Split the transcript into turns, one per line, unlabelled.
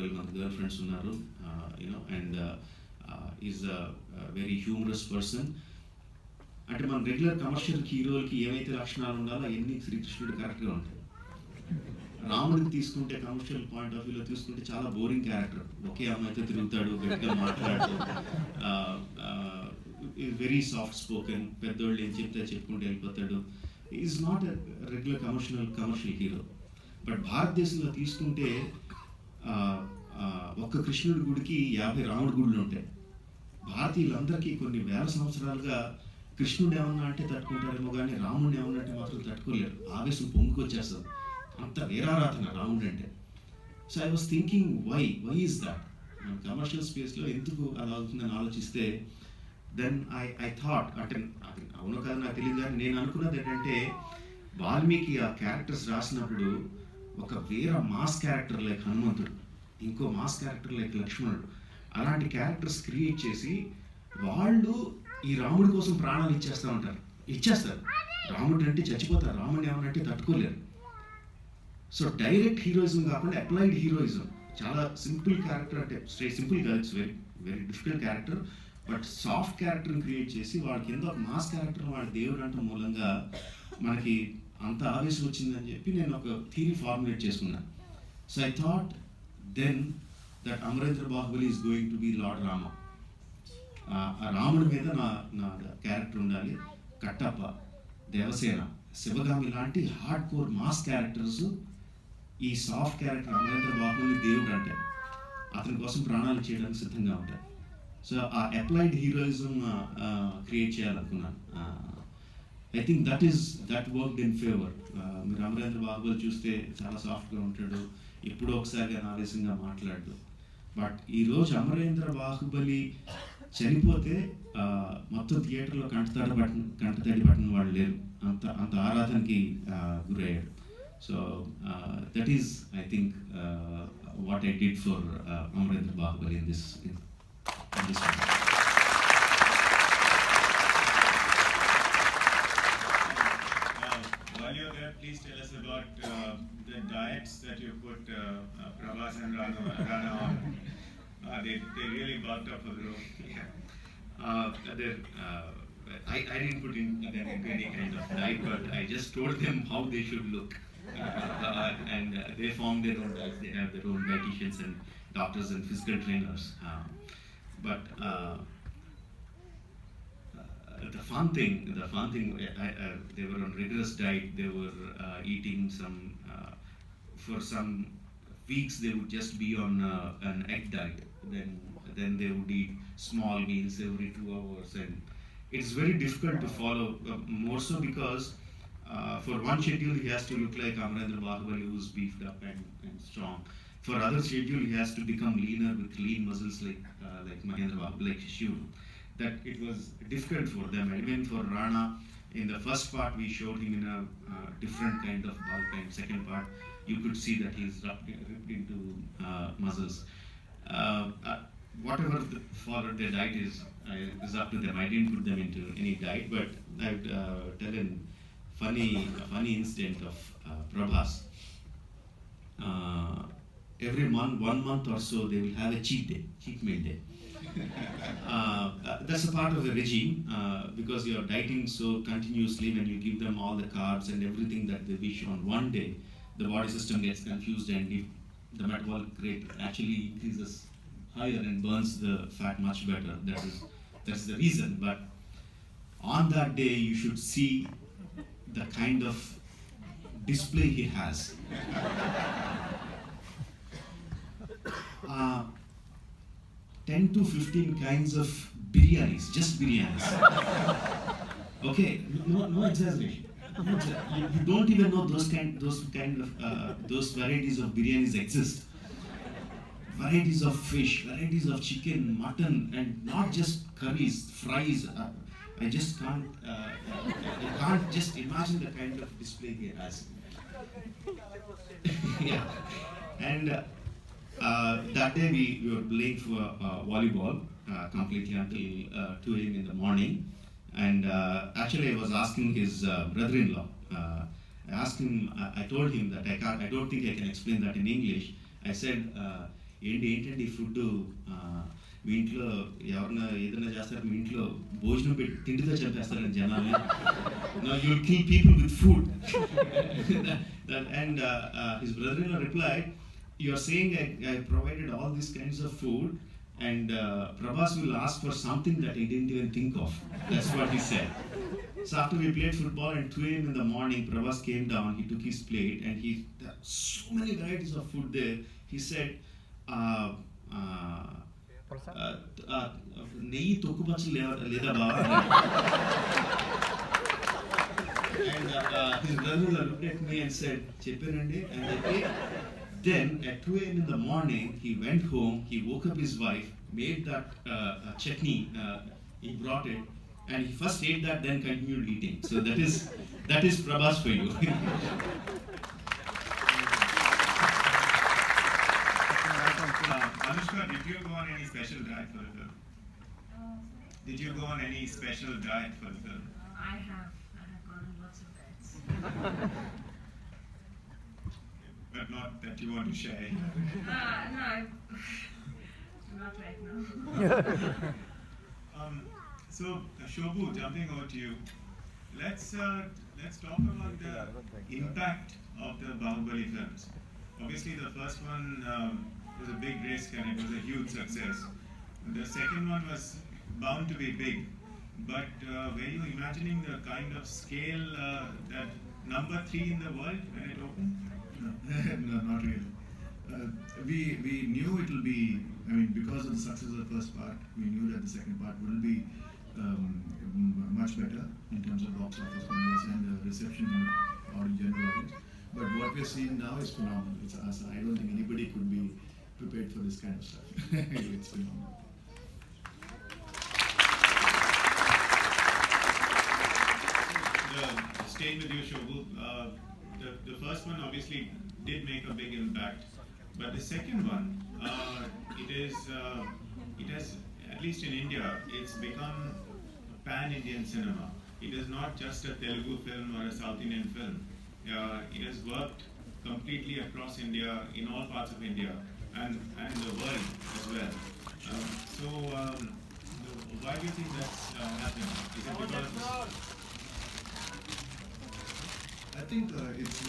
12 మంది girl friends ఉన్నారు, and is a very humorous person. అంటే మన రెగ్యులర్ కమర్షియల్ హీరోలకి ఏవైతే లక్షణాలు ఉండాలో అవన్నీ శ్రీకృష్ణుడు కరెక్ట్గా ఉంటాయి. రాముడిని తీసుకుంటే కమర్షియల్ పాయింట్ ఆఫ్ వ్యూలో తీసుకుంటే చాలా బోరింగ్ క్యారెక్టర్. ఒకే అమ్మాయితో తిరుగుతాడు, గట్టిగా మాట్లాడుతూ, వెరీ సాఫ్ట్ స్పోకెన్, పెద్దోళ్ళు ఏం చెప్తే చెప్పుకుంటూ వెళ్ళిపోతాడు. Is not a regular commercial hero. But భారతదేశంలో తీసుకుంటే ఒక్క కృష్ణుడి గుడికి 50 రాముడి గుడులు ఉంటాయి. భారతీయులందరికీ కొన్ని వేల సంవత్సరాలుగా కృష్ణుడు ఏమన్నా అంటే తట్టుకుంటారేమో కానీ రాముడిని ఏమన్నా అంటే మాత్రం తట్టుకోలేరు. ఆవేశం పొంగుకొచ్చేస్తుంది, అంత వీరారాధన రాముడు అంటే. So I was thinking why is that? Commercial స్పేస్లో ఎందుకు అలా అవుతుందని ఆలోచిస్తే దెన్ ఐ థాట్, అంటే అవును కదా నాకు తెలియదు కానీ నేను అనుకున్నది ఏంటంటే, వాల్మీకి ఆ క్యారెక్టర్స్ రాసినప్పుడు ఒక వేరే మాస్ క్యారెక్టర్ లైక్ హనుమంతుడు, ఇంకో మాస్ క్యారెక్టర్ లైక్ లక్ష్మణుడు, అలాంటి క్యారెక్టర్స్ క్రియేట్ చేసి వాళ్ళు ఈ రాముడి కోసం ప్రాణాలు ఇచ్చేస్తారు. రాముడు అంటే చచ్చిపోతారు, రాముడిని ఏమనంటే తట్టుకోలేరు. సో డైరెక్ట్ హీరోయిజం కాకుండా అప్లైడ్ హీరోయిజం, చాలా సింపుల్ క్యారెక్టర్, అంటే సింపుల్ కాదు, it's very very difficult character, but soft క్యారెక్టర్ని క్రియేట్ చేసి వాళ్ళకి ఎంతో ఒక మాస్ క్యారెక్టర్ వాళ్ళ దేవుడు అంటే మూలంగా మనకి అంత ఆవేశం వచ్చిందని చెప్పి నేను ఒక థియరీ ఫార్ములేట్ చేసుకున్నాను. So I thought then that Amarendra Baahubali is going to be lord Rama. ఆ రాముడి మీద నా క్యారెక్టర్ ఉండాలి. కట్టప్ప, దేవసేన, శివగామి లాంటి హార్డ్ కోర్ మాస్ క్యారెక్టర్స్ ఈ సాఫ్ట్ క్యారెక్టర్ అమరేంద్ర బాహుబలి దేవుడు అంటే అతని కోసం ప్రాణాలు చేయడానికి సిద్ధంగా ఉంటాయి. సో ఆ అప్లైడ్ హీరోయిజం క్రియేట్ చేయాలనుకున్నాను. I think that worked in favour. మీరు అమరేంద్ర బాహుబలి చూస్తే చాలా సాఫ్ట్గా ఉంటాడు, ఎప్పుడో ఒకసారి ఆవేశంగా మాట్లాడు. బట్ ఈరోజు అమరేంద్ర బాహుబలి చనిపోతే మొత్తం థియేటర్లో కంటతడి పట్టిన వాళ్ళు లేరు, అంత ఆరాధనకి గురయ్యాడు. So that is I think what I did for Amarendra Baahubali in this one.
While you're there, please tell us about the diets that you put Prabhas and Rana on. They really bulked up for the role.
I didn't put in them into any kind of diet, but I just told them how they should look. And they form their own diets. They have their own dietitians and doctors and physical trainers. But the fun thing, they were on rigorous diet. They were eating for some weeks they would just be on an egg diet. Then they would eat small meals every 2 hours, and it's very difficult to follow, more so because for one schedule he has to look like Amarendra Bahubali, who's beefed up and strong. For other schedule he has to become leaner with lean muscles like Mahendra Bahubali, like Shiv. That it was difficult for them. And even for Rana, in the first part we showed him in a different kind of bulk, and second part you could see that he's ripped into muscles. Whatever followed their diet is up to them. I didn't put them into any diet, but I would tell a funny incident of Prabhas. Every month, 1 month or so, they will have a cheat meal day. That's a part of the regime, because you are dieting so continuously. When you give them all the carbs and everything that they wish on one day, the body system gets confused, and if the metabolic rate actually increases higher and burns the fat much better. That's the reason. But on that day, you should see the kind of display he has. 10 to 15 kinds of biryanis, just biryanis. Okay, no exaggeration. You don't even know those varieties of biryanis exist. Varieties of fish, varieties of chicken, mutton, and not just curries, fries. I can't just imagine the kind of display he has. Yeah, and that day we were playing for volleyball completely until 2 a.m. in the morning. And actually I was asking his brother-in-law. I told him that I don't think I can explain that in English. I said, ఏంటంటే ఈ food మీ ఇంట్లో ఎవరన్నా ఏదైనా చేస్తారు, మీ ఇంట్లో భోజనం పెట్టి తిండితో చంపేస్తారని జనాల్ని. Now you'll kill people with food. And his brother-in-law replied, "You are saying I provided all these kinds of food, and Prabhas will ask for something that he didn't even think of." That's what he said. So after we played football and 2 a.m. in the morning, Prabhas came down, he took his plate, and there are so many varieties of food there. He said, నెయ్యి తొక్కుపచ్చలు లేదా బావా? And his brother looked at me and said, చెప్పానండి అని చెప్పి. Then at 2 a.m. in the morning, he went home, he woke up his wife, made that chutney, he brought it, and he first ate that, then continued eating. So that is Prabhas for you.
Anushka, did you go on any special diet for the film? Did you go on any special diet for the film?
I have gone on lots of diets.
But not that you want to share.
No, not right now.
So, Shobhu, jumping over to you, let's talk about the impact of the Bahubali films. Obviously, the first one was a big risk and it was a huge success. The second one was bound to be big, but were you imagining the kind of scale that number 3 in the world when it opened?
No, not really. We knew it will be, because of the success of the first part, we knew that the second part will be much better in terms of box office numbers and reception in the general audience. But what we're seeing now is phenomenal. I don't think anybody could be prepared for this kind of stuff. It's phenomenal.
Staying with you, Shobhu, the first one obviously did make a big impact, but the second one, it has, at least in India, it's become pan-Indian cinema. It is not just a Telugu film or a South Indian film. It has worked completely across India, in all parts of India, and the world as well. Why do you think that's happening? Is it because
I think it's